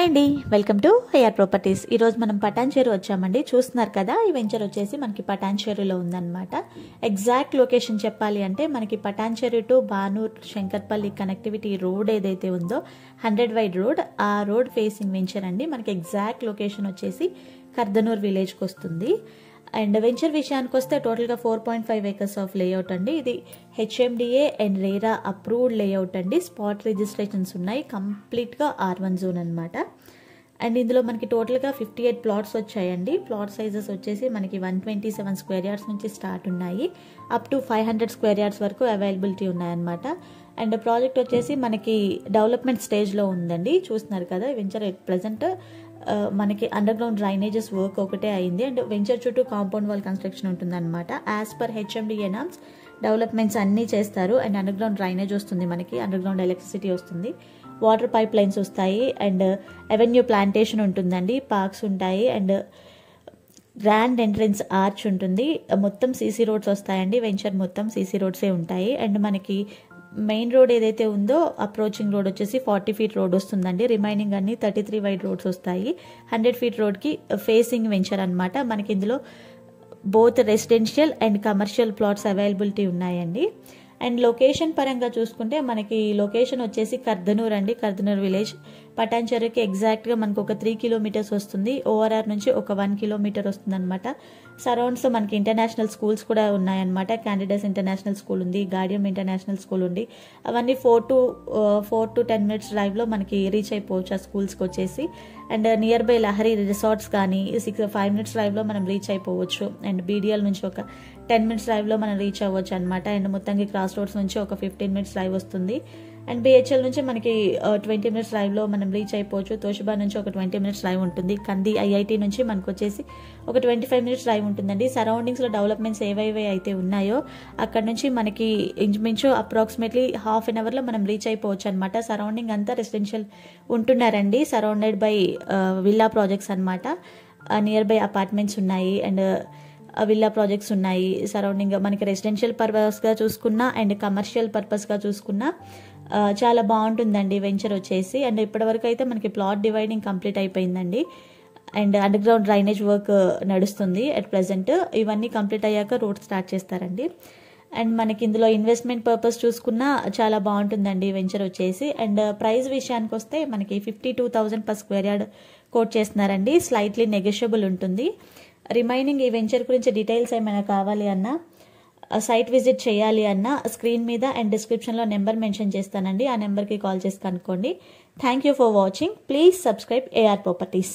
అండి, welcome to AR properties. ఈరోజు మనం పటాన్చేరు వచ్చామండి. చూస్తున్నారు కదా, ఈ వెంచర్ వచ్చేసి మనకి పటాన్చేరులో ఉందన్నమాట. ఎగ్జాక్ట్ లొకేషన్ చెప్పాలి అంటే మనకి Patancheru to Banur Shankarpalli connectivity road ఏదైతే ఉందో 100 వైడ్ రోడ్, ఆ రోడ్ ఫేసింగ్ వెంచర్ అండి. మనకి ఎగ్జాక్ట్ లొకేషన్ వచ్చేసి కర్దనూర్ విలేజ్కి వస్తుంది. అండ్ వెంచర్ విషయానికి వస్తే టోటల్గా 4.5 acres ఆఫ్ లేఅవుట్ అండి. ఇది HMDA and RERA approved layout అండి. స్పాట్ రిజిస్ట్రేషన్స్ ఉన్నాయి. కంప్లీట్గా R1 జోన్ అనమాట. అండ్ ఇందులో మనకి టోటల్గా 58 ప్లాట్స్ వచ్చాయండి. ప్లాట్ సైజెస్ వచ్చేసి మనకి 127 స్క్వేర్ యార్డ్స్ నుంచి స్టార్ట్ ఉన్నాయి, అప్ టు 500 స్క్వేర్ యార్డ్స్ వరకు అవైలబిలిటీ ఉన్నాయన్నమాట. అండ్ ప్రాజెక్ట్ వచ్చేసి మనకి డెవలప్మెంట్ స్టేజ్లో ఉందండి. చూస్తున్నారు కదా, వెంచర్ ఎట్ ప్రజెంట్ మనకి అండర్ గ్రౌండ్ డ్రైనేజెస్ వర్క్ ఒకటే అయింది. అండ్ వెంచర్ చుట్టూ కాంపౌండ్ వాల్ కన్స్ట్రక్షన్ ఉంటుందన్నమాట. As per HMDA norms developments అన్నీ చేస్తారు. అండ్ అండర్ గ్రౌండ్ డ్రైనేజ్ వస్తుంది, మనకి అండర్ గ్రౌండ్ ఎలక్ట్రిసిటీ వస్తుంది, వాటర్ పైప్ లైన్స్ వస్తాయి, అండ్ అవెన్యూ ప్లాంటేషన్ ఉంటుందండి, పార్క్స్ ఉంటాయి, అండ్ గ్రాండ్ ఎంట్రన్స్ ఆర్చ్ ఉంటుంది. మొత్తం సీసీ రోడ్స్ వస్తాయండి. వెంచర్ మొత్తం సీసీ రోడ్సే ఉంటాయి. అండ్ మనకి మెయిన్ రోడ్ ఏదైతే ఉందో అప్రోచింగ్ రోడ్ వచ్చేసి 40 feet రోడ్ వస్తుందండి. రిమైనింగ్ అన్ని 33 వైడ్ రోడ్స్ వస్తాయి. 100 feet రోడ్కి ఫేసింగ్ వెంచర్ అనమాట. మనకి ఇందులో both residential and commercial plots availability ఉన్నాయండి. అండ్ లొకేషన్ పరంగా చూసుకుంటే మనకి లొకేషన్ వచ్చేసి కర్దనూర్ అండి. కర్దనూర్ విలేజ్ పటాన్చేరుకి ఎగ్జాక్ట్గా మనకు ఒక 3 kilometers వస్తుంది. ఓఆర్ఆర్ నుంచి ఒక 1 kilometer వస్తుంది అనమాట. సరౌండ్స్ మనకి ఇంటర్నేషనల్ స్కూల్స్ కూడా ఉన్నాయన్నమాట. క్యాండిడేట్స్ ఇంటర్నేషనల్ స్కూల్ ఉంది, గార్డియం ఇంటర్నేషనల్ స్కూల్ ఉంది. అవన్నీ 4 to 10 minutes డ్రైవ్లో మనకి రీచ్ అయిపోవచ్చు ఆ స్కూల్స్కి వచ్చేసి. And near by Lahari resorts కానీ 5 minutes డ్రైవ్లో మనం రీచ్ అయిపోవచ్చు. అండ్ బీడిఎల్ నుంచి ఒక 10 minutes డ్రైవ్లో మనం రీచ్ అవ్వచ్చు అనమాట. అండ్ మొత్తానికి క్రాస్ రోడ్స్ నుంచి ఒక 15 minutes డ్రైవ్ వస్తుంది. అండ్ బిహెచ్ఎల్ నుంచి మనకి 20 minutes డ్రైవ్లో మనం రీచ్ అయిపోవచ్చు. తోషిబా నుంచి ఒక 20 minutes డ్రైవ్ ఉంటుంది. కంది ఐఐటి నుంచి మనకు వచ్చేసి ఒక 25 minutes డ్రైవ్ ఉంటుందండి. సరౌండింగ్స్లో డెవలప్మెంట్స్ ఏవైతే అయితే ఉన్నాయో అక్కడ నుంచి మనకి ఇంచుమించు అప్రాక్సిమేట్లీ ½ an hourలో మనం రీచ్ అయిపోవచ్చు అనమాట. సరౌండింగ్ అంతా రెసిడెన్షియల్ ఉంటున్నారండి. సరౌండెడ్ బై విల్లా ప్రాజెక్ట్స్ అనమాట. నియర్ బై అపార్ట్మెంట్స్ ఉన్నాయి అండ్ విల్లా ప్రాజెక్ట్స్ ఉన్నాయి. సరౌండింగ్ మనకి రెసిడెన్షియల్ పర్పస్గా చూసుకున్నా అండ్ కమర్షియల్ పర్పస్గా చూసుకున్నా చాలా బాగుంటుందండి వెంచర్ వచ్చేసి. అండ్ ఇప్పటివరకు అయితే మనకి ప్లాట్ డివైడింగ్ కంప్లీట్ అయిపోయిందండి. And under ground drainage work నడుస్తుంది అట్ ప్రెజెంట్. ఇవన్నీ కంప్లీట్ అయ్యాక రోడ్ స్టార్ట్ చేస్తారండి. అండ్ మనకి ఇందులో ఇన్వెస్ట్మెంట్ పర్పస్ చూసుకున్నా చాలా బాగుంటుందండి వెంచర్ వచ్చేసి. అండ్ ప్రైస్ విషయానికి వస్తే మనకి 52,000 per square yard కోట్ చేస్తున్నారండి. స్లైట్లీ నెగోషియబుల్ ఉంటుంది. రిమైనింగ్ ఈ వెంచర్ గురించి డీటెయిల్స్ ఏమైనా కావాలి అన్నా, సైట్ విజిట్ చేయాలి అన్నా స్క్రీన్ మీద అండ్ డిస్క్రిప్షన్లో నెంబర్ మెన్షన్ చేస్తానండి. ఆ నెంబర్కి కాల్ చేసి కనుక్కోండి. Thank you for watching. Please subscribe AR properties.